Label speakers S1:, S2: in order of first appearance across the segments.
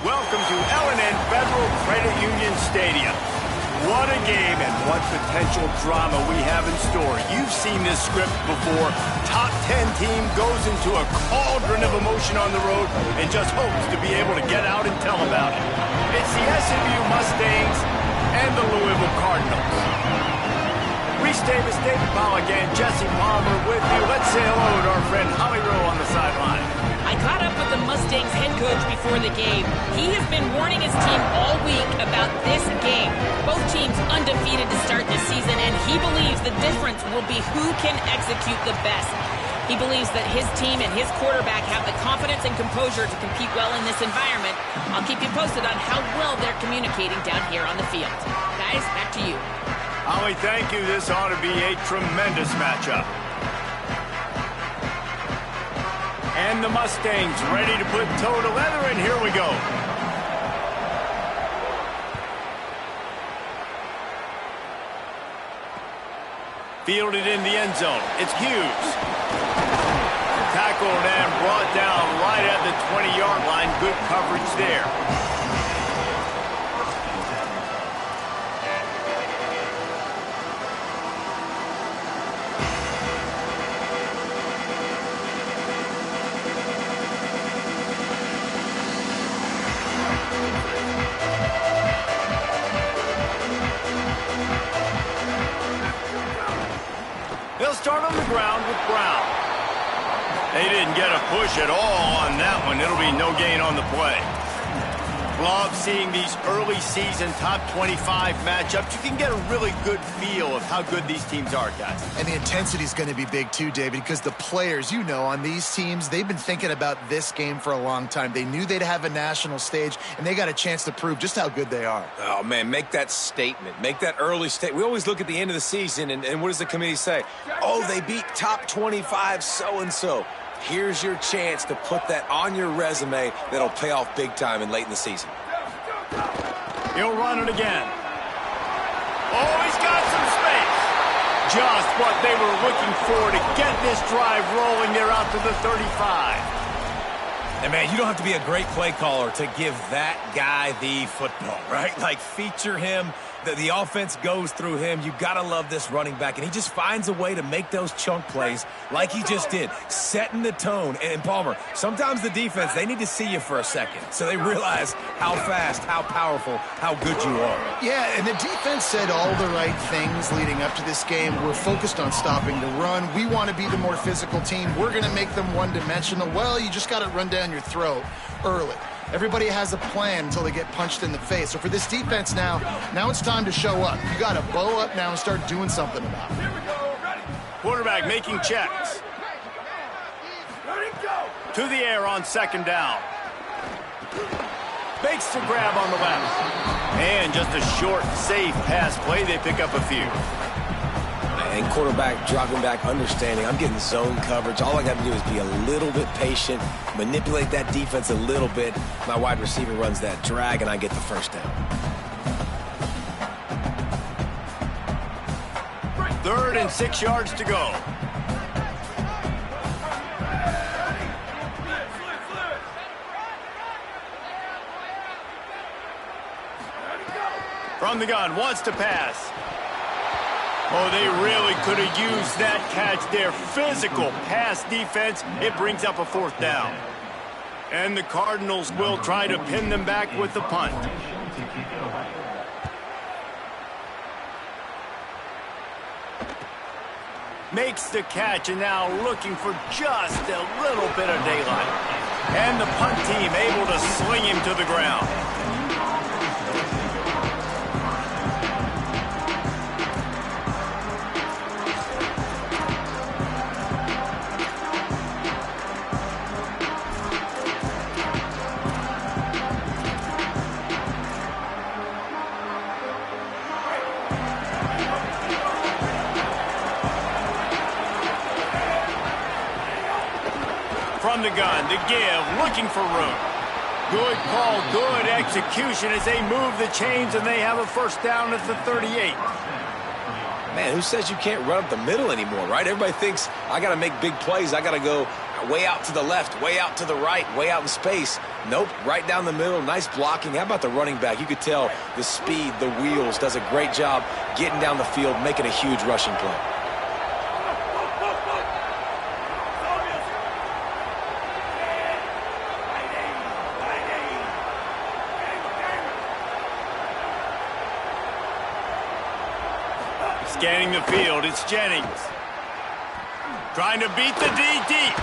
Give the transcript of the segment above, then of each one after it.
S1: welcome to L&N Federal Credit Union Stadium. What a game and what potential drama we have in store. You've seen this script before. Top 10 team goes into a cauldron of emotion on the road and just hopes to be able to get out and tell about it. It's the SMU Mustangs and the Louisville Cardinals. Reese Davis, David Pollack, and Jesse Palmer with you. Let's say hello to our friend Holly Rowe on the sideline.
S2: I caught up with the Mustangs head coach before the game. He has been warning his team all week about this game. Both teams undefeated to start this season, and he believes the difference will be who can execute the best. He believes that his team and his quarterback have the confidence and composure to compete well in this environment. I'll keep you posted on how well they're communicating down here on the field. Guys, back to you.
S1: Holly, thank you. This ought to be a tremendous matchup. And the Mustangs ready to put toe to leather, and here we go. Fielded in the end zone. It's Hughes. Tackled and brought down right at the 20-yard line. Good coverage there. They'll start on the ground with Brown. They didn't get a push at all on that one. It'll be no gain on the play. Love seeing these early season top 25 matchups. You can get a really good feel of how good these teams are, guys.
S3: And the intensity is going to be big too, David, because the players, you know, on these teams, they've been thinking about this game for a long time. They knew they'd have a national stage, and they got a chance to prove just how good they are.
S4: Oh, man, make that statement. Make that early statement. We always look at the end of the season, and what does the committee say? Oh, they beat top 25 so-and-so. Here's your chance to put that on your resume that'll pay off big time and late in the season.
S1: He'll run it again. Oh, he's got some space. Just what they were looking for to get this drive rolling. They're out to the 35.
S5: And, man, you don't have to be a great play caller to give that guy the football, right? Like, feature him. The offense goes through him. You got to love this running back. And he just finds a way to make those chunk plays like he just did, setting the tone. And, Palmer, sometimes the defense, they need to see you for a second so they realize how fast, how powerful, how good you are.
S3: Yeah, and the defense said all the right things leading up to this game. We're focused on stopping the run. We want to be the more physical team. We're going to make them one-dimensional. Well, you just got to run down your throat early. Everybody has a plan until they get punched in the face. So for this defense now it's time to show up. You got to bow up now and start doing something about it.
S1: Quarterback making checks. To the air on second down. Makes the grab on the left. And just a short, safe pass play. They pick up a few.
S4: And quarterback dropping back, understanding I'm getting zone coverage. All I got to do is be a little bit patient, manipulate that defense a little bit. My wide receiver runs that drag, and I get the first down.
S1: 3rd and 6 yards to go. From the gun, wants to pass. Oh, they really could have used that catch there. Physical pass defense. It brings up a 4th down. And the Cardinals will try to pin them back with the punt. Makes the catch and now looking for just a little bit of daylight. And the punt team able to sling him to the ground. From the gun, the give, looking for room. Good call, good execution as they move the chains and they have a 1st down at the 38.
S4: Man, who says you can't run up the middle anymore, right? Everybody thinks I got to make big plays. I got to go Way out to the left, way out to the right, way out in space. Nope, right down the middle. Nice blocking. How about the running back? You could tell the speed, the wheels, does a great job getting down the field, making a huge rushing play.
S1: Scanning the field, it's Jennings. Trying to beat the D deep.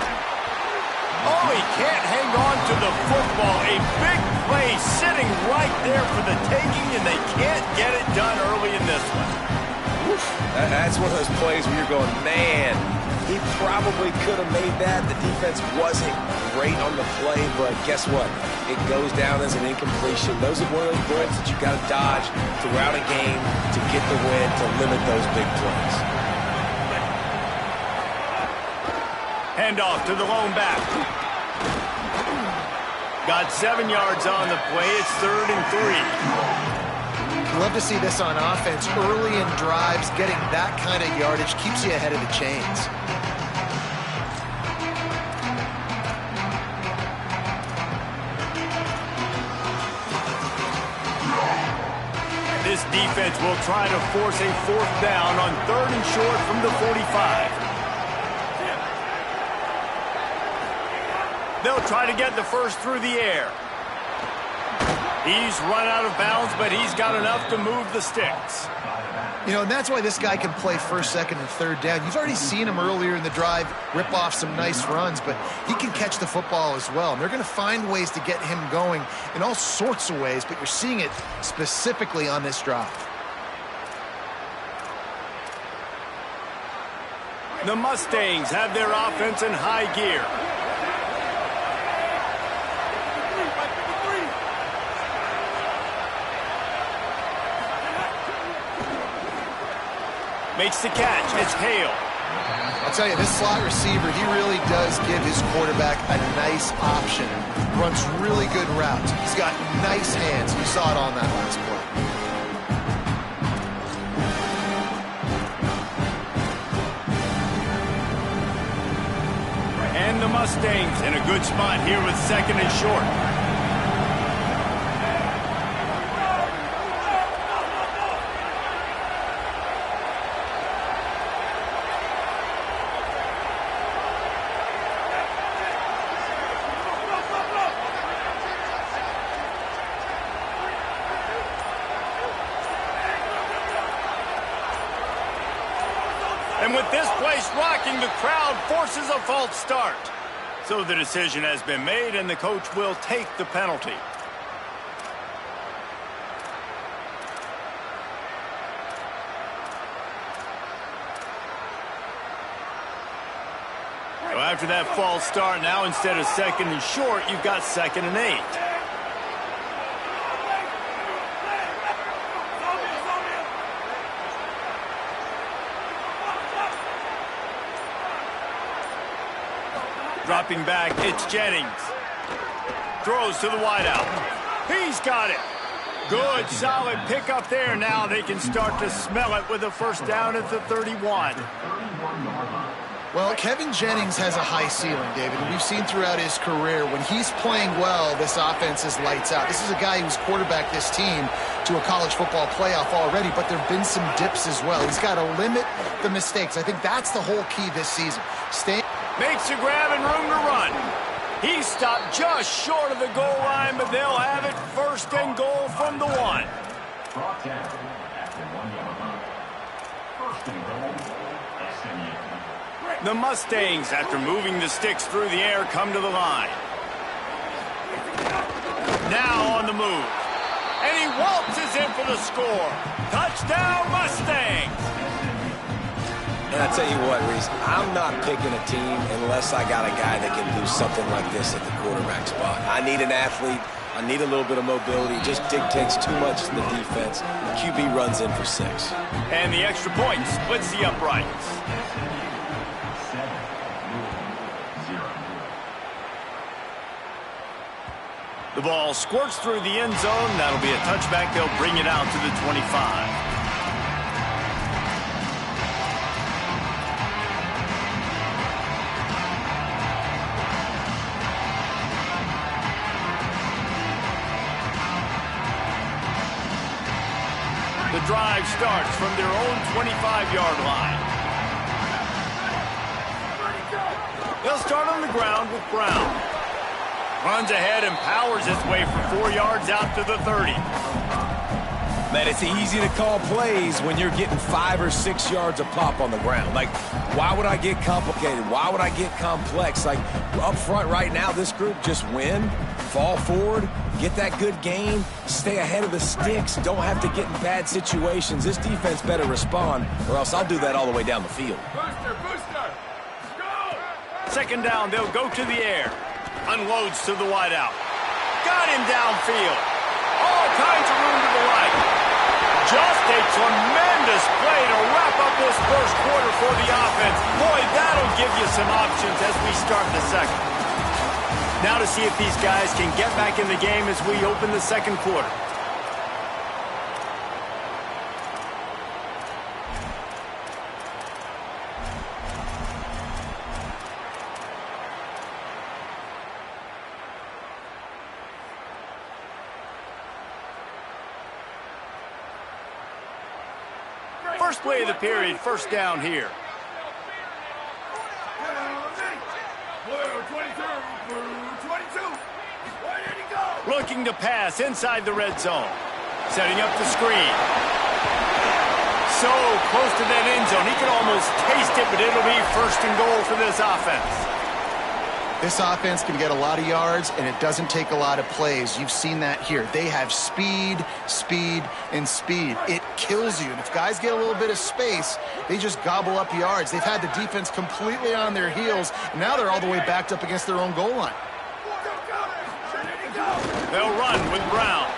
S1: Oh, he can't hang on to the football. A big play sitting right there for the taking, and they can't get it done early in this one.
S4: That's one of those plays where you're going, man, he probably could have made that. The defense wasn't great on the play, but guess what? It goes down as an incompletion. Those are one of those bullets that you got to dodge throughout a game to get the win, to limit those big plays.
S1: Handoff to the lone back. Got 7 yards on the play. It's 3rd and 3.
S3: You love to see this on offense. Early in drives, getting that kind of yardage keeps you ahead of the chains.
S1: This defense will try to force a 4th down on 3rd and short from the 45. They'll try to get the first through the air. He's run out of bounds, but he's got enough to move the sticks.
S3: You know, and that's why this guy can play 1st, 2nd, and 3rd down. You've already seen him earlier in the drive rip off some nice runs, but he can catch the football as well. And they're going to find ways to get him going in all sorts of ways, but you're seeing it specifically on this drive.
S1: The Mustangs have their offense in high gear. Makes the catch. It's Hale.
S3: I'll tell you, this slot receiver, he really does give his quarterback a nice option. Runs really good routes. He's got nice hands. You saw it on that last play.
S1: And the Mustangs in a good spot here with 2nd and short. And with this place rocking, the crowd forces a false start. So the decision has been made, and the coach will take the penalty. So after that false start, now instead of 2nd and short, you've got 2nd and 8. Dropping back, it's Jennings. Throws to the wideout. He's got it. Good, solid pickup there. Now they can start to smell it with a 1st down at the 31.
S3: Well, Kevin Jennings has a high ceiling, David. We've seen throughout his career, when he's playing well, this offense is lights out. This is a guy who's quarterbacked this team to a college football playoff already, but there have been some dips as well. He's got to limit the mistakes. I think that's the whole key this season.
S1: Makes a grab and room to run. He stopped just short of the goal line, but they'll have it 1st and goal from the 1. The Mustangs, after moving the sticks through the air, come to the line. Now on the move. And he waltzes in for the score. Touchdown, Mustangs!
S4: And I tell you what, Reese, I'm not picking a team unless I got a guy that can do something like this at the quarterback spot. I need an athlete. I need a little bit of mobility. It just dictates too much to the defense. The QB runs in for 6.
S1: And the extra point splits the uprights. The ball squirts through the end zone. That'll be a touchback. They'll bring it out to the 25. drive starts from their own 25-yard line. They'll start on the ground with Brown. Runs ahead and powers his way for 4 yards out to the 30.
S4: Man, it's easy to call plays when you're getting 5 or 6 yards a pop on the ground. Like, why would I get complicated? Why would I get complex? Like, up front right now, this group just win, fall forward, get that good gain, stay ahead of the sticks, don't have to get in bad situations. This defense better respond, or else I'll do that all the way down the field.
S1: Booster, go! Second down, they'll go to the air. Unloads to the wideout. Got him downfield. All kinds of room to the right. Just a tremendous play to wrap up this first quarter for the offense. Boy, that'll give you some options as we start the second. Now to see if these guys can get back in the game as we open the second quarter. First play of the period, first down here. Looking to pass inside the red zone. Setting up the screen. So close to that end zone. He can almost taste it, but it'll be first and goal for this offense.
S3: This offense can get a lot of yards, and it doesn't take a lot of plays. You've seen that here. They have speed, speed, and speed. It kills you. And if guys get a little bit of space, they just gobble up yards. They've had the defense completely on their heels, and now they're all the way backed up against their own goal line.
S1: They'll run with Brown.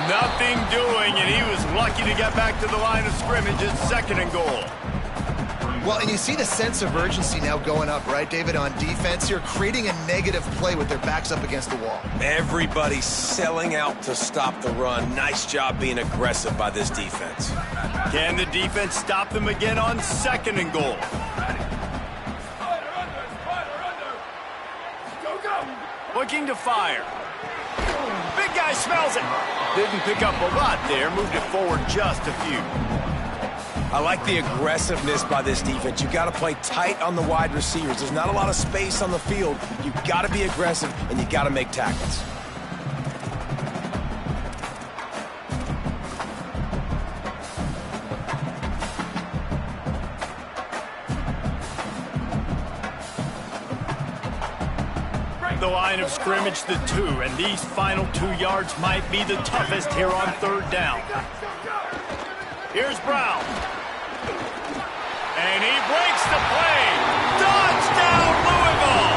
S1: Nothing doing, and he was lucky to get back to the line of scrimmage. It's second and goal.
S3: Well, and you see the sense of urgency now going up, right, David, on defense here, creating a negative play with their backs up against the wall.
S4: Everybody's selling out to stop the run. Nice job being aggressive by this defense.
S1: Can the defense stop them again on second and goal? Looking to fire. Big guy smells it. Didn't pick up a lot there. Moved it forward just a few.
S4: I like the aggressiveness by this defense. You got to play tight on the wide receivers. There's not a lot of space on the field. You got to be aggressive, and you got to make tackles.
S1: The line of scrimmage, the 2, and these final 2 yards might be the toughest here on third down. Here's Brown. And he breaks the play. Touchdown, Louisville!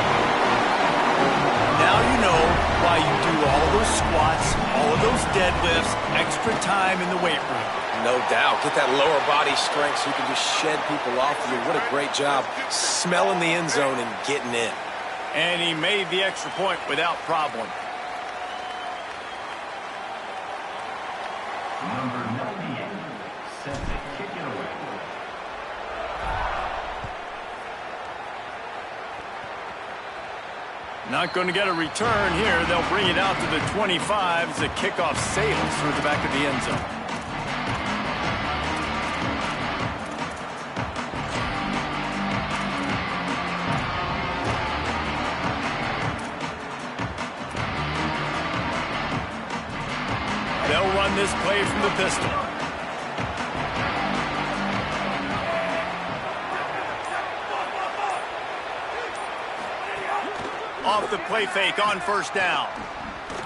S1: Now you know why you do all those squats, all of those deadlifts, extra time in the weight room.
S4: No doubt. Get that lower body strength so you can just shed people off of you. What a great job smelling the end zone and getting in.
S1: And he made the extra point without problem.
S6: Number 98, set to kick it away.
S1: Not going to get a return here. They'll bring it out to the 25 as the kickoff sails through the back of the end zone. They'll run this play from the pistol. Off the play fake on first down.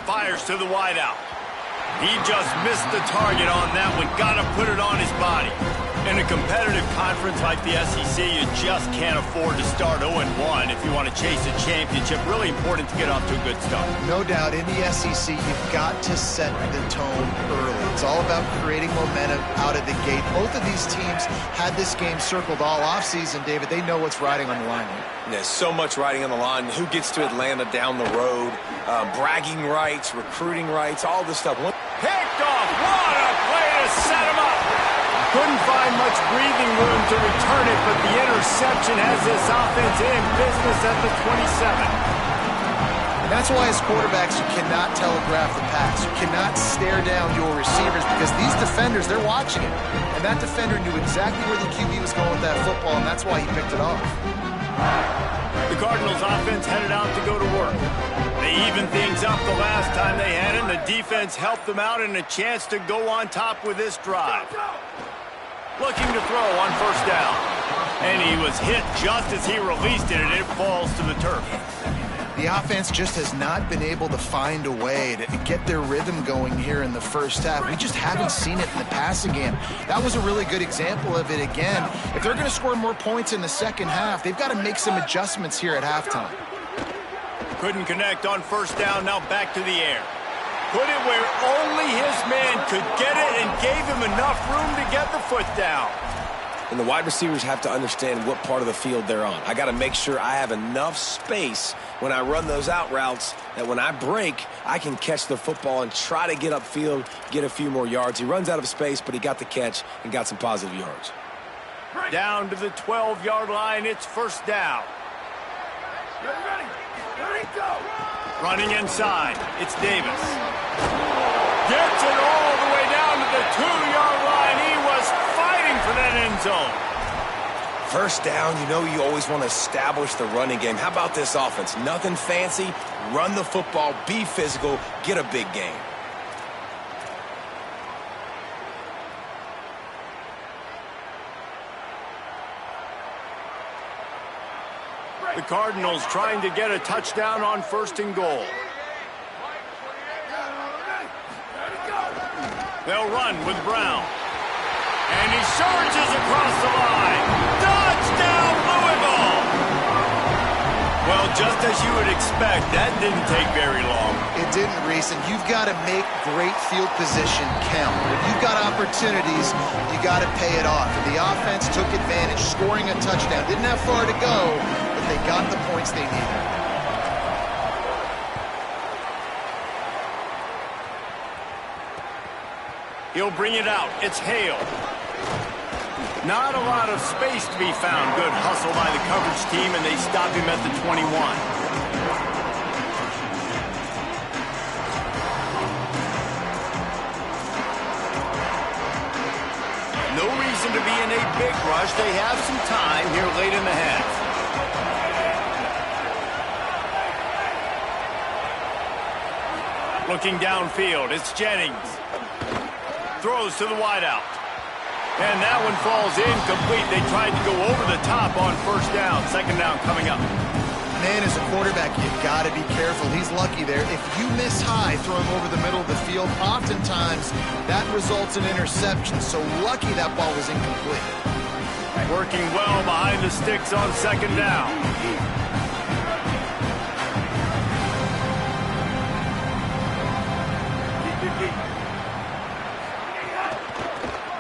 S1: Fires to the wideout. He just missed the target on that one. Got to put it on his body. In a competitive conference like the SEC, you just can't afford to start 0-1 if you want to chase a championship. Really important to get off to a good start.
S3: No doubt, in the SEC, you've got to set the tone early. It's all about creating momentum out of the gate. Both of these teams had this game circled all offseason, David. They know what's riding on the line here.
S4: There's so much riding on the line. Who gets to Atlanta down the road? Bragging rights, recruiting rights, all this stuff.
S1: Picked off. What a play to set him up. Couldn't find much breathing room to return it, but the interception has this offense in business at the 27.
S3: That's why as quarterbacks, you cannot telegraph the pass. You cannot stare down your receivers because these defenders, they're watching it. And that defender knew exactly where the QB was going with that football, and that's why he picked it off.
S1: The Cardinals offense headed out to go to work. They evened things up the last time they had it, and the defense helped them out and a chance to go on top with this drive. Looking to throw on first down. And he was hit just as he released it, and it falls to the turf.
S3: The offense just has not been able to find a way to get their rhythm going here in the first half. We just haven't seen it in the passing game. That was a really good example of it again. If they're going to score more points in the second half, they've got to make some adjustments here at halftime.
S1: Couldn't connect on first down, now back to the air. Put it where only his man could get it and gave him enough room to get the foot down.
S4: And the wide receivers have to understand what part of the field they're on. I got to make sure I have enough space when I run those out routes that when I break, I can catch the football and try to get upfield, get a few more yards. He runs out of space, but he got the catch and got some positive yards.
S1: Down to the 12-yard line, it's first down. Ready, go. Running inside, it's Davis. Gets it all the way down to the 2-yard line. He was fighting for that end zone.
S4: First down, you know you always want to establish the running game. How about this offense? Nothing fancy. Run the football, be physical, get a big gain.
S1: The Cardinals trying to get a touchdown on first and goal. They'll run with Brown. And he surges across the line. Touchdown, Louisville! Well, just as you would expect, that didn't take very long.
S3: It didn't, Reese, and you've got to make great field position count. When you've got opportunities, you got to pay it off. And the offense took advantage, scoring a touchdown. Didn't have far to go, but they got the points they needed.
S1: He'll bring it out. It's Hale. Not a lot of space to be found. Good hustle by the coverage team, and they stop him at the 21. No reason to be in a big rush. They have some time here late in the half. Looking downfield, it's Jennings. Throws to the wideout. And that one falls incomplete. They tried to go over the top on first down. Second down coming up.
S3: Man, as a quarterback, you've got to be careful. He's lucky there. If you miss high throwing over the middle of the field, oftentimes that results in interception. So lucky that ball was incomplete.
S1: Working well behind the sticks on second down.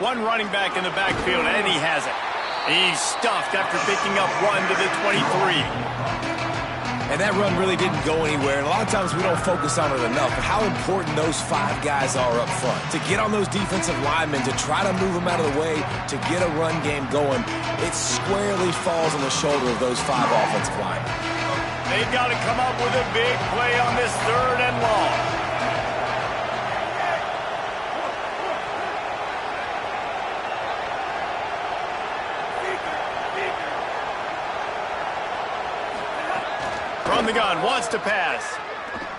S1: One running back in the backfield, and he has it. He's stuffed after picking up one to the 23.
S4: And that run really didn't go anywhere. And a lot of times we don't focus on it enough, but how important those 5 guys are up front. To get on those defensive linemen, to try to move them out of the way, to get a run game going, it squarely falls on the shoulder of those 5 offensive linemen.
S1: They've got to come up with a big play on this third and long. From the gun, wants to pass.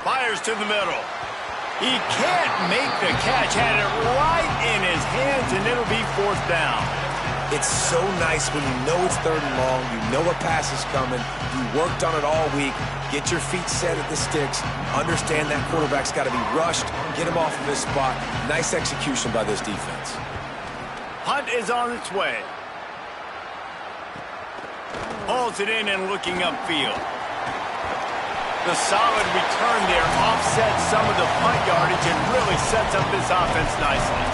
S1: Fires to the middle. He can't make the catch. Had it right in his hands, and it'll be fourth down.
S4: It's so nice when you know it's third and long, you know a pass is coming, you worked on it all week, get your feet set at the sticks, understand that quarterback's got to be rushed, get him off of his spot. Nice execution by this defense.
S1: Hunt is on its way. Hauls it in and looking upfield. The solid return there offsets some of the punt yardage and really sets up this offense nicely.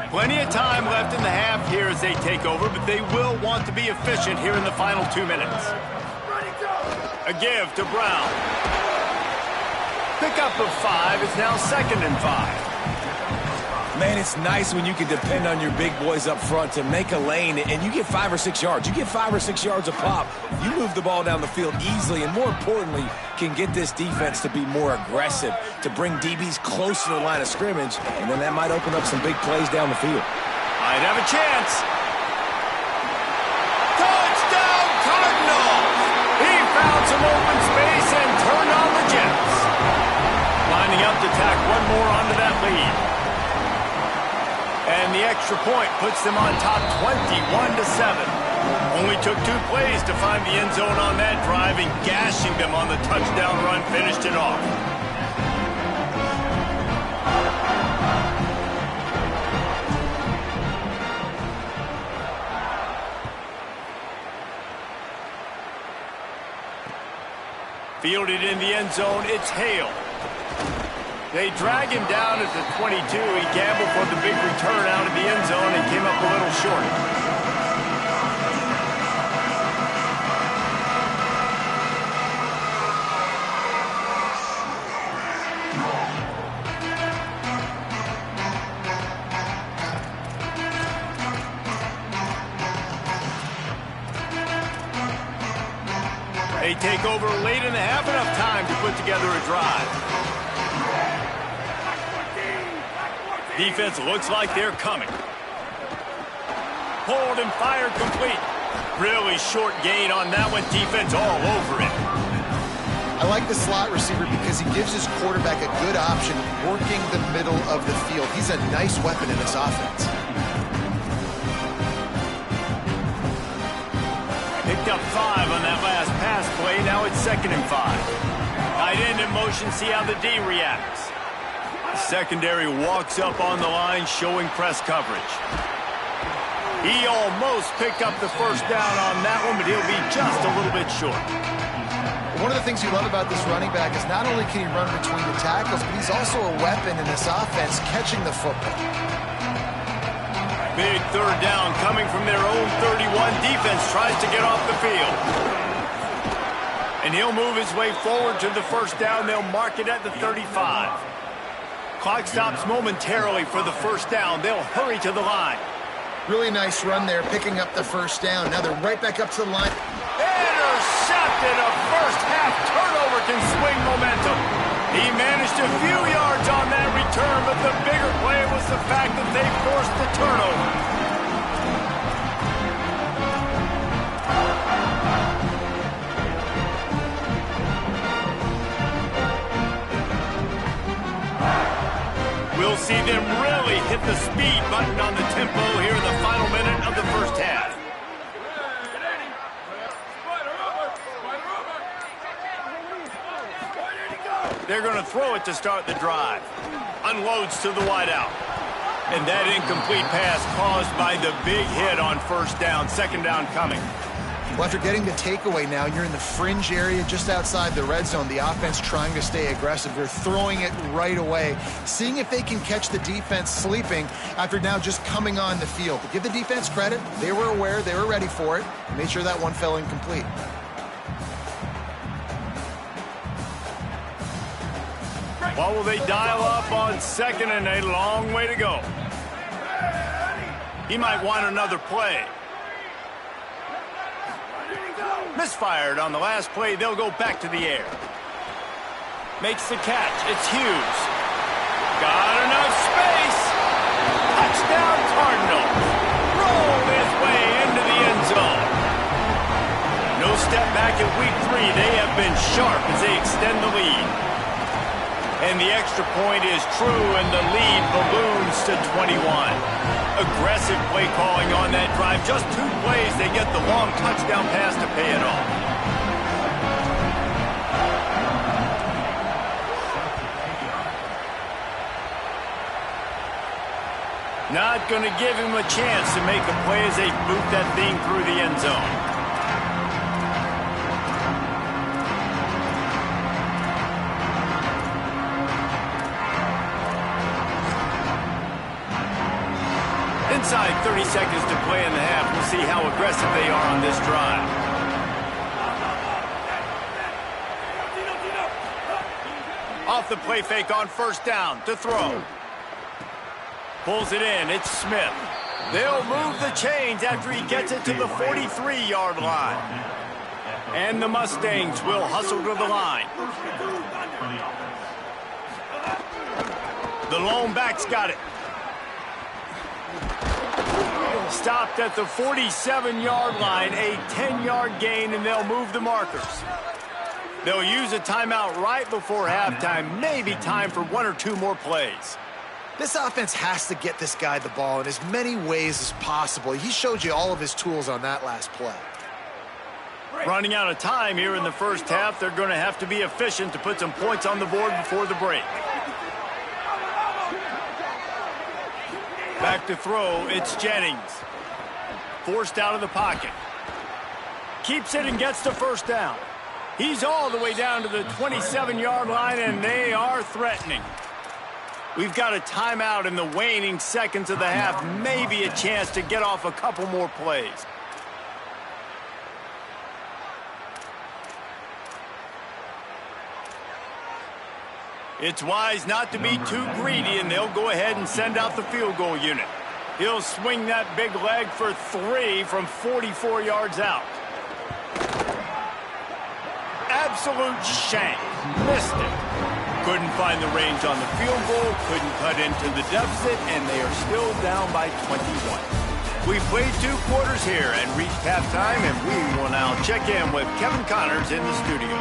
S1: Plenty of time left in the half here as they take over, but they will want to be efficient here in the final 2 minutes. A give to Brown. Pickup of 5 is now 2nd and 5.
S5: Man, it's nice when you can depend on your big boys up front to make a lane, and you get 5 or 6 yards. You get 5 or 6 yards a pop. You move the ball down the field easily, and more importantly, can get this defense to be more aggressive, to bring DBs close to the line of scrimmage, and then that might open up some big plays down the field.
S1: Might have a chance. Touchdown, Cardinals! He found some open space and turned on the Jets. Lining up to tack one more onto that lead. And the extra point puts them on top 21-7. Only took 2 plays to find the end zone on that drive, and gashing them on the touchdown run finished it off. Fielded in the end zone, it's Hale. They drag him down at the 22. He gambled for the big return out of the end zone and came up a little short. They take over late in the half, enough time to put together a drive. Defense looks like they're coming. Pulled and fired complete. Really short gain on that one. Defense all over it.
S3: I like the slot receiver because he gives his quarterback a good option working the middle of the field. He's a nice weapon in this offense.
S1: Picked up 5 on that last pass play. Now it's 2nd and 5. Tight end in motion. See how the D reacts. Secondary walks up on the line, showing press coverage. He almost picked up the first down on that one, but he'll be just a little bit short.
S3: One of the things you love about this running back is not only can he run between the tackles, but he's also a weapon in this offense, catching the football.
S1: Big 3rd down coming from their own 31. Defense tries to get off the field. And he'll move his way forward to the first down. They'll mark it at the 35. Clock stops momentarily for the first down. They'll hurry to the line.
S3: Really nice run there, picking up the first down. Now they're right back up to the line.
S1: Intercepted. A first-half turnover can swing momentum. He managed a few yards on that return, but the bigger play was the fact that they forced the turnover. We'll see them really hit the speed button on the tempo here in the final minute of the first half. They're going to throw it to start the drive. Unloads to the wideout. And that incomplete pass caused by the big hit on first down. 2nd down coming.
S3: Well, after getting the takeaway now, you're in the fringe area just outside the red zone. The offense trying to stay aggressive. They're throwing it right away, seeing if they can catch the defense sleeping after now just coming on the field. But give the defense credit. They were aware. They were ready for it. Made sure that one fell incomplete.
S1: What will they dial up on 2nd and a long way to go? He might want another play. Misfired on the last play. They'll go back to the air. Makes the catch. It's Hughes. Got enough space. Touchdown Cardinals. Rolled his way into the end zone. No step back in week 3. They have been sharp as they extend the lead. And the extra point is true, and the lead balloons to 21. Aggressive play calling on that drive. Just 2 plays, they get the long touchdown pass to pay it off. Not going to give him a chance to make a play as they boot that thing through the end zone. Inside 30 seconds to play in the half. We'll see how aggressive they are on this drive. off the play fake on first down to throw. Pulls it in. It's Smith. They'll move the chains after he gets it to the 43-yard line. And the Mustangs will hustle to the line. The lone back's got it. Stopped at the 47-yard line, a 10-yard gain, and they'll move the markers. They'll use a timeout right before halftime, maybe time for one or two more plays.
S3: This offense has to get this guy the ball in as many ways as possible. He showed you all of his tools on that last play.
S1: Running out of time here in the first half, they're going to have to be efficient to put some points on the board before the break. Back to throw, it's Jennings. Forced out of the pocket. Keeps it and gets the first down. He's all the way down to the 27-yard line, and they are threatening. We've got a timeout in the waning seconds of the half. Maybe a chance to get off a couple more plays. It's wise not to be too greedy, and they'll go ahead and send out the field goal unit. He'll swing that big leg for 3 from 44 yards out. Absolute shank. Missed it. Couldn't find the range on the field goal, couldn't cut into the deficit, and they are still down by 21. We've played 2 quarters here and reached halftime, and we will now check in with Kevin Connors in the studio.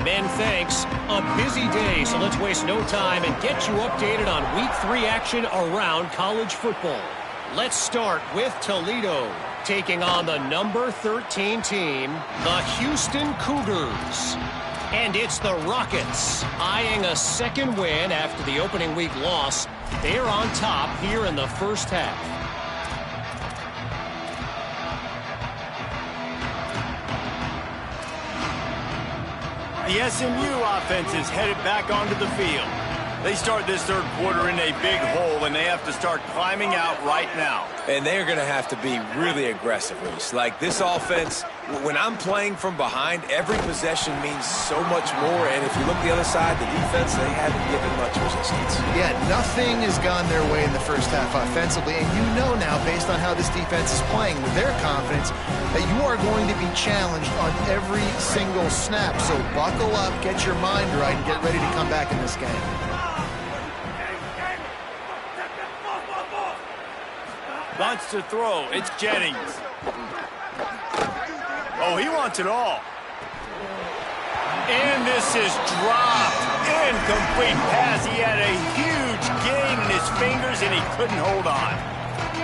S7: Men, thanks. A busy day, so let's waste no time and get you updated on Week 3 action around college football. Let's start with Toledo, taking on the number 13 team, the Houston Cougars. And it's the Rockets, eyeing a second win after the opening week loss. They're on top here in the first half.
S1: The SMU offense is headed back onto the field. They start this third quarter in a big hole, and they have to start climbing out right now.
S4: And they're going to have to be really aggressive, Reese. Like, this offense, when I'm playing from behind, every possession means so much more. And if you look the other side, the defense, they haven't given much resistance.
S3: Yeah, nothing has gone their way in the first half offensively. And you know now, based on how this defense is playing with their confidence, that you are going to be challenged on every single snap. So buckle up, get your mind right, and get ready to come back in this game.
S1: Wants to throw. It's Jennings. Oh, he wants it all. And this is dropped. Incomplete pass. He had a huge gain in his fingers, and he couldn't hold on.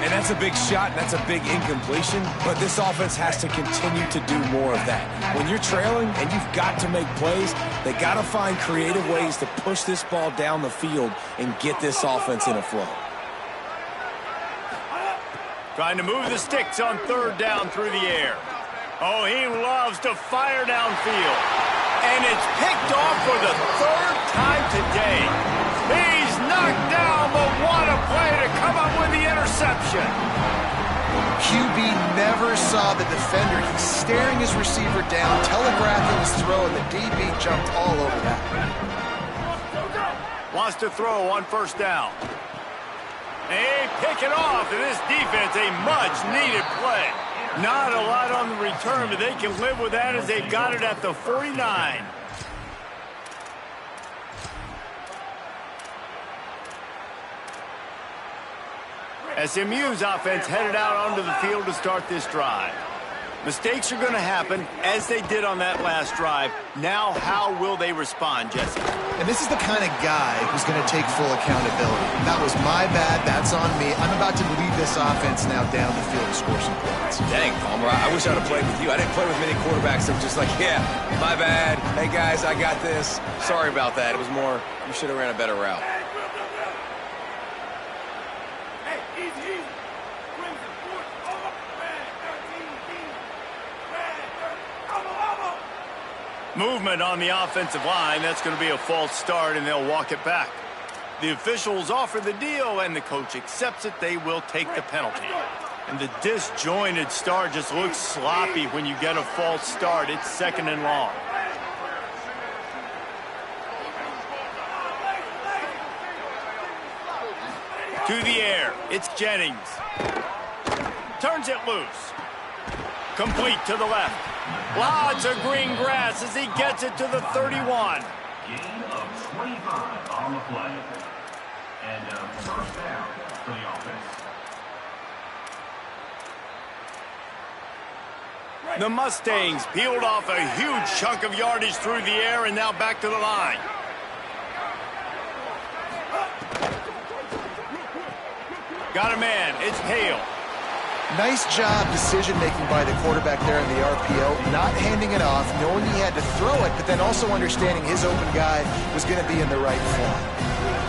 S4: And that's a big shot, and that's a big incompletion, but this offense has to continue to do more of that. When you're trailing and you've got to make plays, they got to find creative ways to push this ball down the field and get this offense in a flow.
S1: Trying to move the sticks on third down through the air. Oh, he loves to fire downfield. And it's picked off for the third time today. He's knocked down, but what a play to come up with the interception.
S3: QB never saw the defender. He's staring his receiver down, telegraphing his throw, and the DB jumped all over that.
S1: Wants to throw on first down. They pick it off, and this defense, a much-needed play. Not a lot on the return, but they can live with that as they've got it at the 49. SMU's offense headed out onto the field to start this drive. Mistakes are going to happen, as they did on that last drive. Now, how will they respond, Jesse?
S3: And this is the kind of guy who's going to take full accountability. That was my bad. That's on me. I'm about to lead this offense now down the field to score some points.
S4: Dang, Palmer, I wish I'd have played with you. I didn't play with many quarterbacks that were just like, yeah, my bad. Hey, guys, I got this. Sorry about that. It was more, you should have ran a better route.
S1: Movement on the offensive line. That's going to be a false start, and they'll walk it back. The officials offer the deal, and the coach accepts it. They will take the penalty. And the disjointed start just looks sloppy when you get a false start. It's second and long. To the air. It's Jennings. Turns it loose. Complete to the left. Lots of green grass as he gets it to the 31.
S6: Gain of 25 on the play. And a first down for the offense.
S1: The Mustangs peeled off a huge chunk of yardage through the air and now back to the line. Got a man. It's Hale.
S3: Nice job decision-making by the quarterback there in the RPO, not handing it off, knowing he had to throw it, but then also understanding his open guy was going to be in the right form.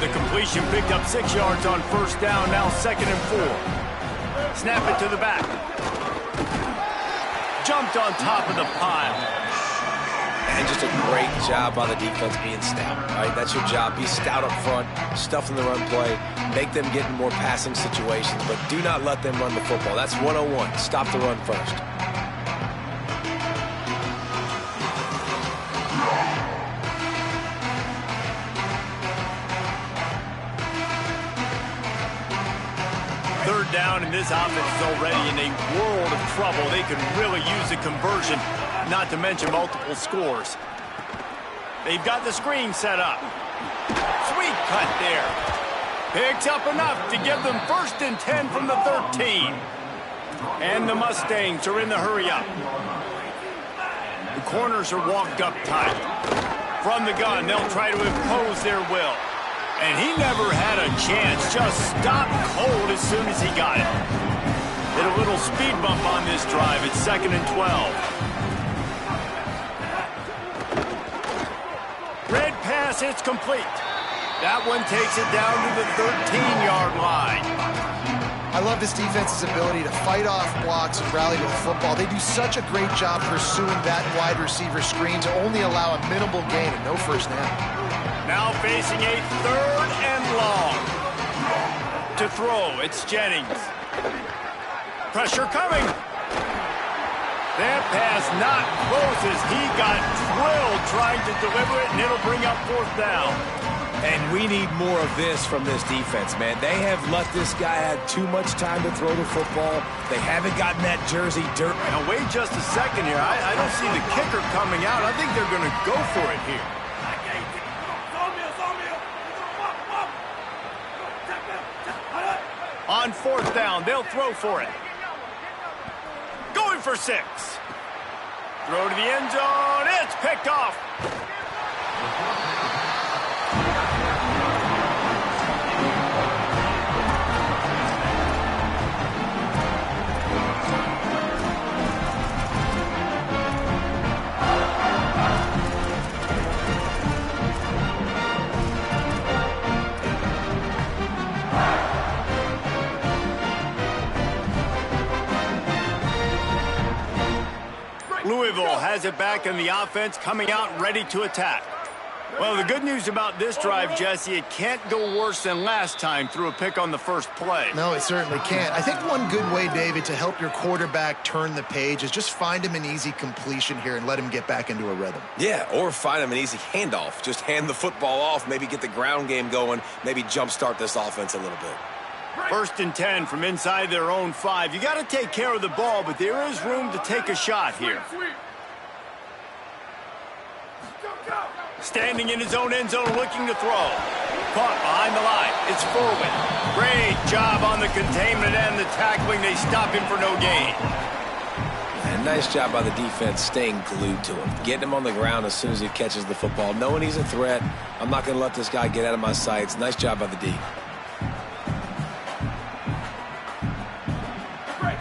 S1: The completion picked up 6 yards on first down, now 2nd and 4. Snap it to the back. Jumped on top of the pile.
S4: And just a great job by the defense being stout, right? That's your job. Be stout up front, stuff in the run play, make them get in more passing situations, but do not let them run the football. That's 101. Stop the run first.
S1: Third down, and this offense is already in a world of trouble. They could really use a conversion, not to mention multiple scores. They've got the screen set up. Sweet cut there. Picks up enough to give them 1st and 10 from the 13. And the Mustangs are in the hurry-up. The corners are walked up tight. From the gun, they'll try to impose their will. And he never had a chance. Just stopped cold as soon as he got it. Hit a little speed bump on this drive. It's 2nd and 12. Red pass, it's complete. That one takes it down to the 13-yard line.
S3: I love this defense's ability to fight off blocks and rally to the football. They do such a great job pursuing that wide receiver screen to only allow a minimal gain and no first down.
S1: Now facing a 3rd and long. To throw, it's Jennings. Pressure coming. That pass not close as he got drilled trying to deliver it, and it'll bring up 4th down.
S4: And we need more of this from this defense, man. They have let this guy have too much time to throw the football. They haven't gotten that jersey dirt.
S1: Now, wait just a second here. I don't see the kicker coming out. I think they're going to go for it here. On 4th down, they'll throw for it. Going for 6. Throw to the end zone. It's picked off. Louisville has it back in the offense, coming out ready to attack. Well, the good news about this drive, Jesse, it can't go worse than last time through a pick on the first play.
S3: No, it certainly can't. I think one good way, David, to help your quarterback turn the page is just find him an easy completion here and let him get back into a rhythm.
S4: Yeah, or find him an easy handoff. Just hand the football off, maybe get the ground game going, maybe jumpstart this offense a little bit.
S1: 1st and 10 from inside their own 5. You got to take care of the ball, but there is room to take a shot here. Standing in his own end zone, looking to throw. Caught behind the line. It's Forward. Great job on the containment and the tackling. They stop him for no gain.
S4: And nice job by the defense staying glued to him. Getting him on the ground as soon as he catches the football. Knowing he's a threat. I'm not going to let this guy get out of my sights. Nice job by the D.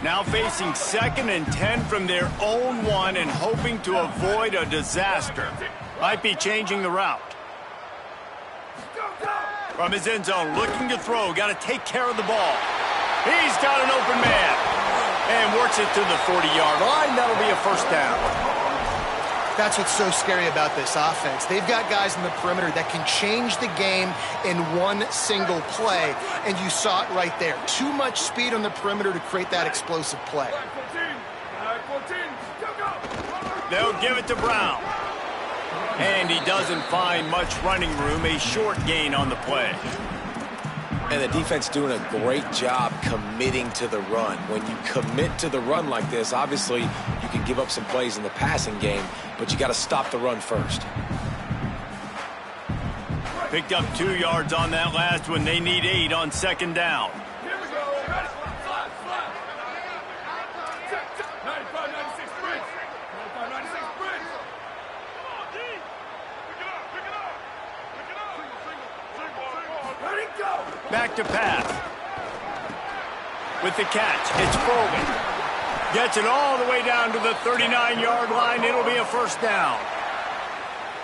S1: Now facing 2nd and 10 from their own 1 and hoping to avoid a disaster. Might be changing the route. From his end zone, looking to throw. Got to take care of the ball. He's got an open man. And works it to the 40-yard line. That'll be a 1st down.
S3: That's what's so scary about this offense. They've got guys in the perimeter that can change the game in one single play, and you saw it right there. Too much speed on the perimeter to create that explosive play.
S1: They'll give it to Brown. And he doesn't find much running room, a short gain on the play.
S4: And the defense doing a great job committing to the run. When you commit to the run like this, obviously you can give up some plays in the passing game, but you got to stop the run first.
S1: Picked up 2 yards on that last one. They need 8 on second down.
S8: Here we go. Ready? Slide. 95, 96 bridge. 95, 96 bridge. Come on, D. Pick it up. Single. Ready, go.
S1: Back to pass. With the catch, it's Foley. Gets it all the way down to the 39-yard line. It'll be a first down.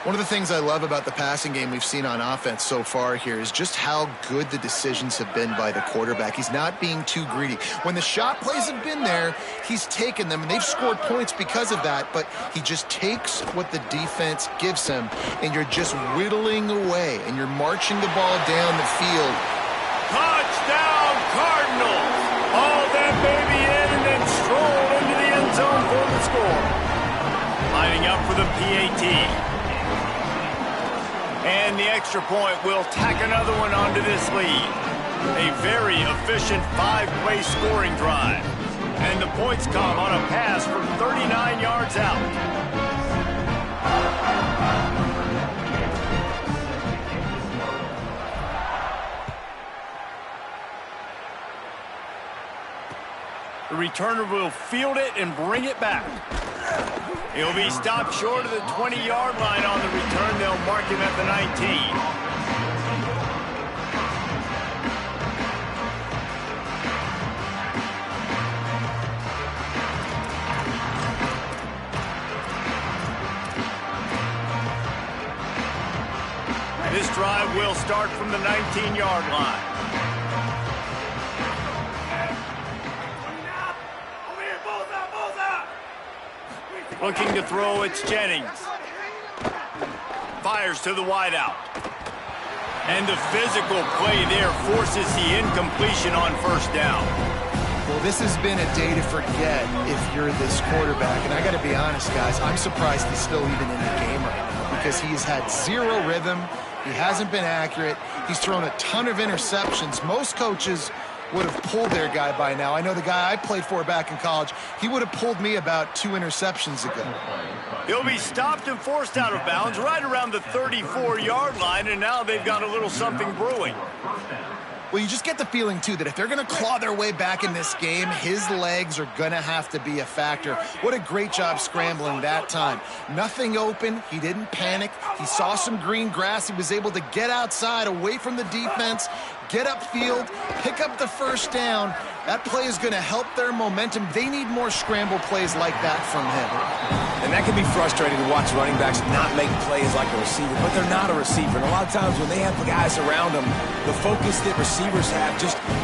S3: One of the things I love about the passing game we've seen on offense so far here is just how good the decisions have been by the quarterback. He's not being too greedy. When the shot plays have been there, he's taken them, and they've scored points because of that, but he just takes what the defense gives him, and you're just whittling away, and you're marching the ball down the field.
S1: Touchdown, Cardinals! Haul that baby in and then stroll into the end zone for the score. Lining up for the PAT. And the extra point will tack another one onto this lead. A very efficient 5-play scoring drive. And the points come on a pass from 39 yards out. The returner will field it and bring it back. He'll be stopped short of the 20-yard line on the return. They'll mark him at the 19. This drive will start from the 19-yard line. Looking to throw, it's Jennings. Fires to the wideout. And the physical play there forces the incompletion on first down.
S3: Well, this has been a day to forget if you're this quarterback. And I got to be honest, guys, I'm surprised he's still even in the game right now because he's had zero rhythm. He hasn't been accurate. He's thrown a ton of interceptions. Most coaches would have pulled their guy by now. I know the guy I played for back in college, he would have pulled me about 2 interceptions ago.
S1: He'll be stopped and forced out of bounds right around the 34-yard line, and now they've got a little something brewing.
S3: Well, you just get the feeling, too, that if they're going to claw their way back in this game, his legs are going to have to be a factor. What a great job scrambling that time. Nothing open. He didn't panic. He saw some green grass. He was able to get outside, away from the defense, get upfield, pick up the first down. That play is going to help their momentum. They need more scramble plays like that from him.
S4: And that can be frustrating to watch running backs not make plays like a receiver, but they're not a receiver. And a lot of times when they have the guys around them, the focus that receivers have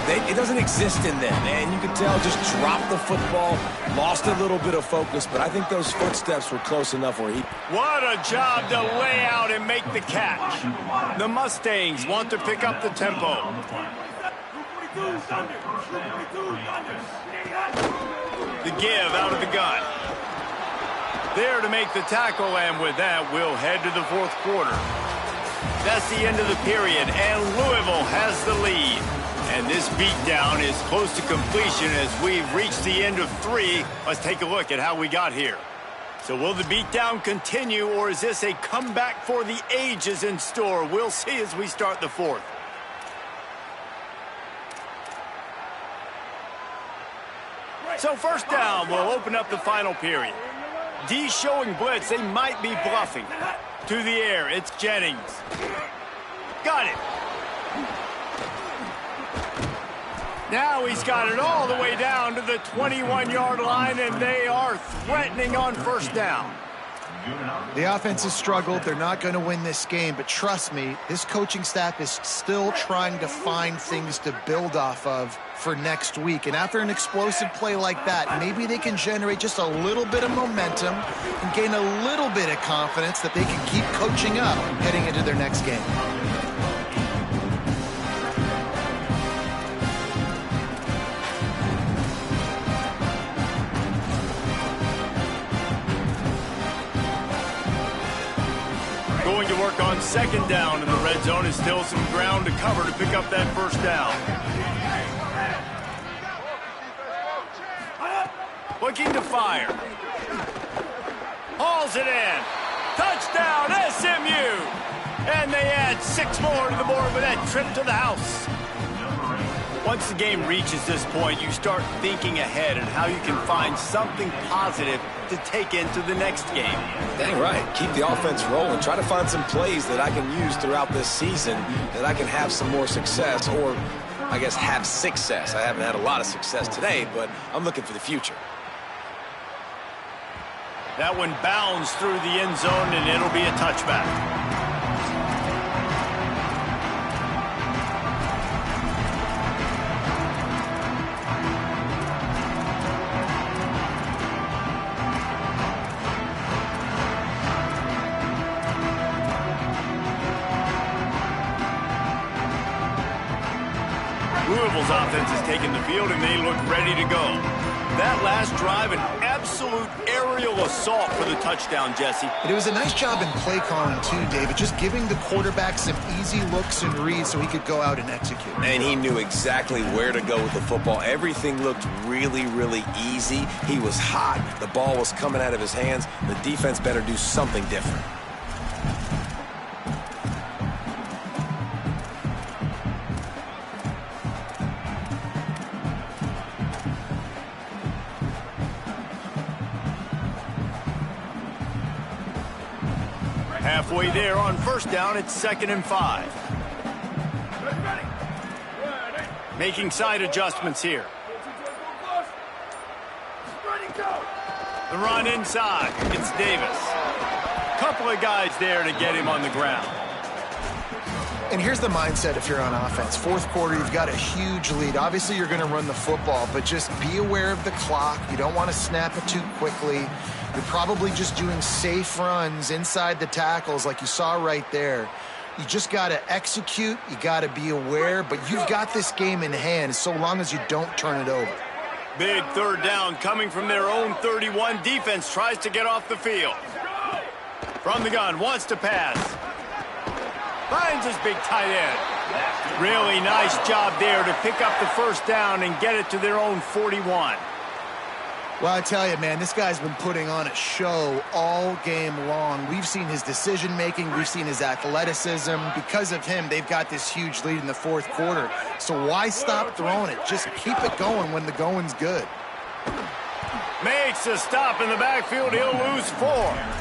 S4: it doesn't exist in them. And you can tell just dropped the football, lost a little bit of focus, but I think those footsteps were close enough where he...
S1: What a job to lay out and make the catch. The Mustangs want to pick up the tempo. The give out of the gun. There to make the tackle, and with that, we'll head to the fourth quarter. That's the end of the period, and Louisville has the lead. And this beatdown is close to completion as we've reached the end of 3. Let's take a look at how we got here. So will the beatdown continue, or is this a comeback for the ages in store? We'll see as we start the fourth. So first down, we'll open up the final period. D showing blitz, they might be bluffing. To the air, it's Jennings. Got it. Now he's got it all the way down to the 21-yard line, and they are threatening on first down.
S3: The offense has struggled. They're not going to win this game, but trust me, this coaching staff is still trying to find things to build off of for next week. And after an explosive play like that, maybe they can generate just a little bit of momentum and gain a little bit of confidence that they can keep coaching up heading into their next game.
S1: Going to work on second down in the red zone. Is still some ground to cover to pick up that first down. Looking to fire. Hauls it in. Touchdown, SMU! And they add 6 more to the board with that trip to the house. Once the game reaches this point, you start thinking ahead and how you can find something positive to take into the next game.
S4: Dang right. Keep the offense rolling. Try to find some plays that I can use throughout this season that I can have some more success, or I guess have success. I haven't had a lot of success today, but I'm looking for the future.
S1: That one bounds through the end zone, and it'll be a touchback. Louisville's offense has taken the field, and they look ready to go. That last drive, an absolute aerial assault for the touchdown, Jesse.
S3: It was a nice job in play calling, too, David, just giving the quarterback some easy looks and reads so he could go out and execute.
S4: And he knew exactly where to go with the football. Everything looked really, really easy. He was hot. The ball was coming out of his hands. The defense better do something different.
S1: Halfway there on first down, it's 2nd and 5. Making side adjustments here. The run inside. It's Davis. Couple of guys there to get him on the ground.
S3: And here's the mindset if you're on offense. Fourth quarter, you've got a huge lead. Obviously, you're going to run the football, but just be aware of the clock. You don't want to snap it too quickly. You're probably just doing safe runs inside the tackles like you saw right there. You just got to execute. You got to be aware, but you've got this game in hand so long as you don't turn it over.
S1: Big third down coming from their own 31. Defense tries to get off the field. From the gun, wants to pass. Finds his big tight end. Really nice job there to pick up the first down and get it to their own 41.
S3: Well, I tell you, man, this guy's been putting on a show all game long. We've seen his decision-making. We've seen his athleticism. Because of him, they've got this huge lead in the fourth quarter. So why stop throwing it? Just keep it going when the going's good.
S1: Makes a stop in the backfield. He'll lose 4.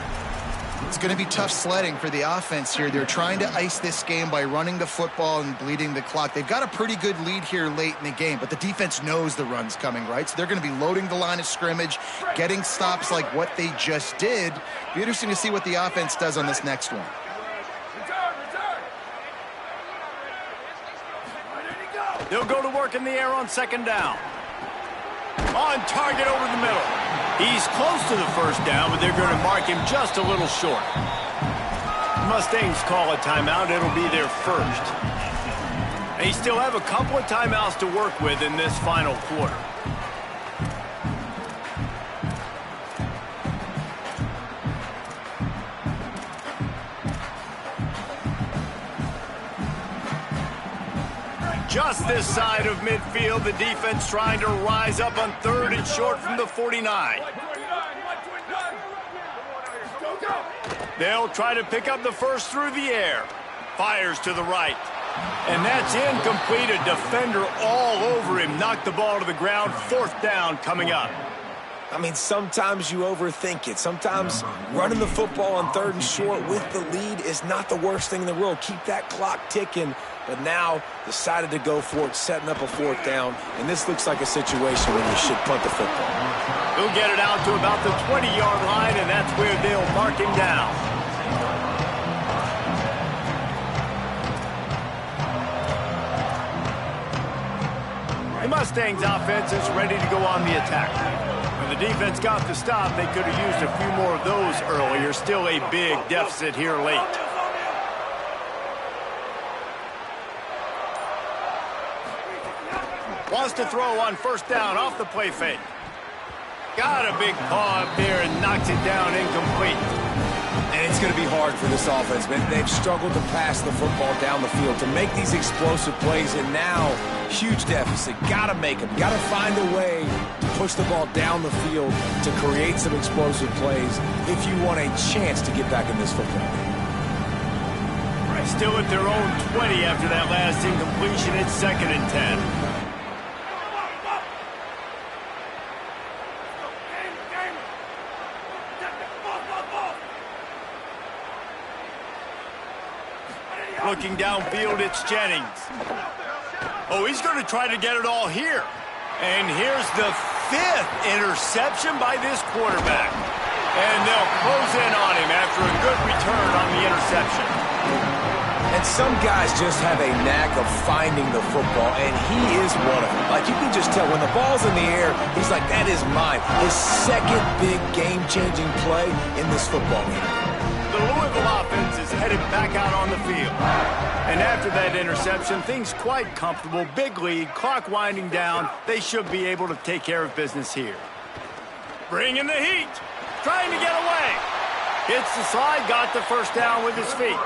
S3: It's going to be tough sledding for the offense here. They're trying to ice this game by running the football and bleeding the clock. They've got a pretty good lead here late in the game, but the defense knows the run's coming, right? So they're going to be loading the line of scrimmage, getting stops like what they just did. Be interesting to see what the offense does on this next one.
S1: They'll go to work in the air on second down. On target over the middle. He's close to the first down, but they're going to mark him just a little short. Mustangs call a timeout. It'll be their first. They still have a couple of timeouts to work with in this final quarter. Just this side of midfield, the defense trying to rise up on 3rd and short from the 49. They'll try to pick up the first through the air. Fires to the right. And that's incomplete. A defender all over him. Knocked the ball to the ground. 4th down coming up.
S4: I mean, sometimes you overthink it. Sometimes running the football on 3rd and short with the lead is not the worst thing in the world. Keep that clock ticking. But now decided to go for it, setting up a 4th down. And this looks like a situation where you should punt the football.
S1: He'll get it out to about the 20-yard line, and that's where they'll mark him down. The Mustangs offense is ready to go on the attack. When the defense got the stop, they could have used a few more of those earlier. Still a big deficit here late. Wants to throw on first down off the play fake. Got a big paw up there and knocks it down incomplete.
S4: And it's going to be hard for this offense, man. They've struggled to pass the football down the field, to make these explosive plays, and now, huge deficit. Got to make them. Got to find a way to push the ball down the field to create some explosive plays if you want a chance to get back in this football game.
S1: Still at their own 20 after that last incompletion. It's 2nd and 10. Looking downfield, it's Jennings. Oh, he's going to try to get it all here. And here's the 5th interception by this quarterback. And they'll close in on him after a good return on the interception.
S4: And some guys just have a knack of finding the football, and he is one of them. Like, you can just tell when the ball's in the air, he's like, that is mine. His second big game-changing play in this football game.
S1: The Louisville offense is headed back out on the field. And after that interception, things quite comfortable. Big lead, clock winding down. They should be able to take care of business here. Bring in the heat. Trying to get away. Hits the slide, got the first down with his feet.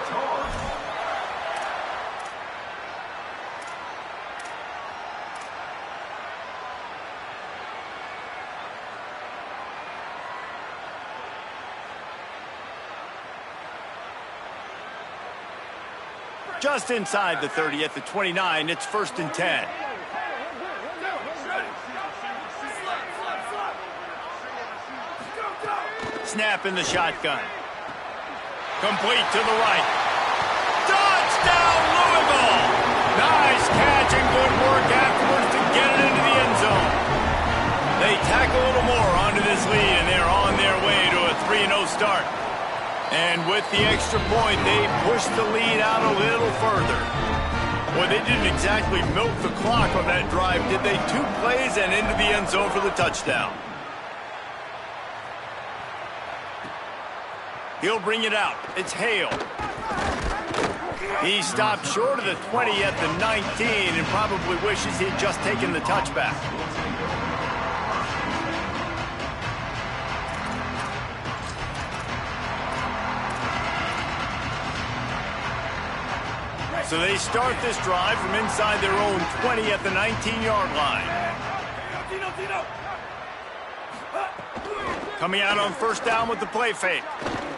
S1: Just inside the 30 at the 29, it's 1st and 10. Snap in the shotgun. Complete to the right. Touchdown, Louisville! Nice catch and good work afterwards to get it into the end zone. They tack a little more onto this lead, and they're on their way to a 3-0 start. And with the extra point, they pushed the lead out a little further. Well, they didn't exactly milk the clock on that drive, did they? 2 plays and into the end zone for the touchdown. He'll bring it out. It's Hale. He stopped short of the 20 at the 19 and probably wishes he'd just taken the touchback. So they start this drive from inside their own 20 at the 19-yard line. Coming out on 1st down with the play fake.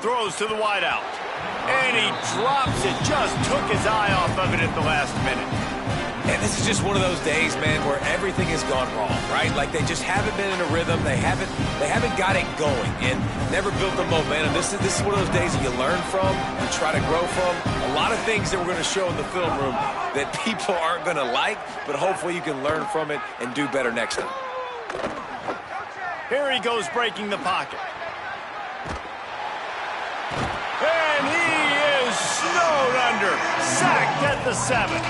S1: Throws to the wideout. And he drops it. Just took his eye off of it at the last minute.
S4: And this is just one of those days, man, where everything has gone wrong, right? Like, they just haven't been in a rhythm. They haven't got it going and never built the momentum. This is one of those days that you learn from, you try to grow from. A lot of things that we're going to show in the film room that people aren't going to like, but hopefully you can learn from it and do better next time.
S1: Here he goes breaking the pocket. And he is snowed under. Sacked at the 7.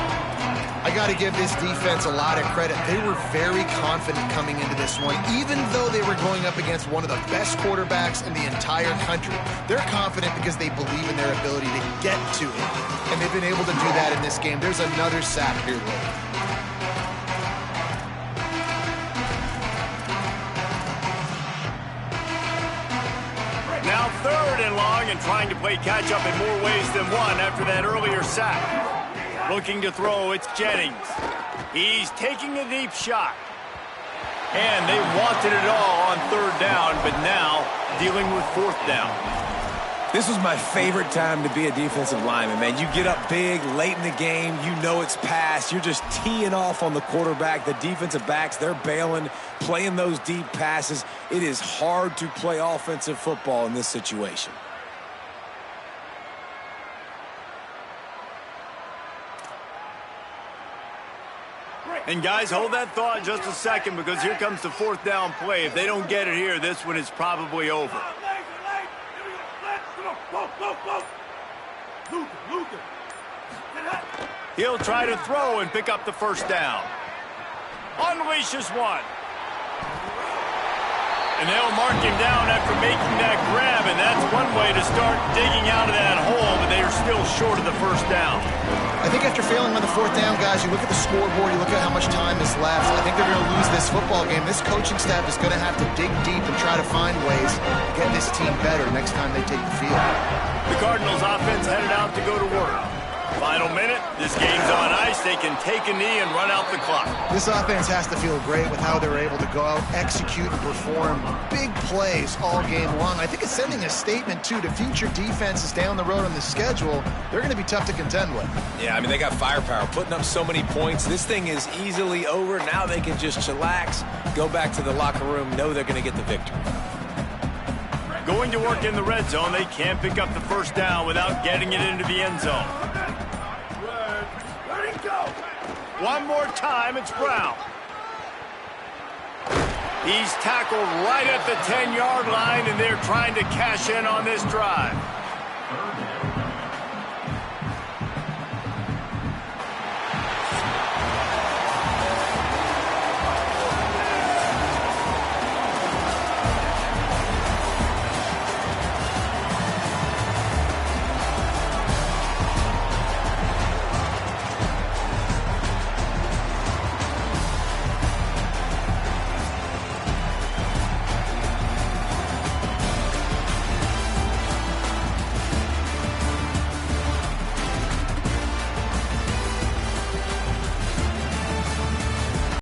S3: I got to give this defense a lot of credit. They were very confident coming into this one, even though they were going up against one of the best quarterbacks in the entire country. They're confident because they believe in their ability to get to him, and they've been able to do that in this game. There's another sack here, Will.
S1: Now 3rd and long and trying to play catch-up in more ways than one after that earlier sack. Looking to throw, it's Jennings. He's taking a deep shot. And they wanted it all on 3rd down, but now dealing with 4th down.
S4: This was my favorite time to be a defensive lineman, man. You get up big, late in the game, you know it's past. You're just teeing off on the quarterback. The defensive backs, they're bailing, playing those deep passes. It is hard to play offensive football in this situation.
S1: And guys, hold that thought just a second because here comes the 4th down play. If they don't get it here, this one is probably over. He'll try to throw and pick up the 1st down. Unleashes one. And they'll mark him down after making that grab, and that's one way to start digging out of that hole, but they are still short of the 1st down.
S3: I think after failing on the fourth down, guys, you look at the scoreboard, you look at how much time is left. I think they're going to lose this football game. This coaching staff is going to have to dig deep and try to find ways to get this team better next time they take the field.
S1: The Cardinals offense headed out to go to work. Final minute, this game's on ice. They can take a knee and run out the clock.
S3: This offense has to feel great with how they're able to go out, execute, and perform big plays all game long. I think it's sending a statement, too, to future defenses down the road on the schedule. They're going to be tough to contend with.
S4: Yeah, I mean, they got firepower, putting up so many points. This thing is easily over. Now they can just chillax, go back to the locker room, know they're going to get the victory.
S1: Going to work in the red zone, they can't pick up the first down without getting it into the end zone.
S8: Let it go.
S1: One more time, it's Brown. He's tackled right at the 10-yard line, and they're trying to cash in on this drive.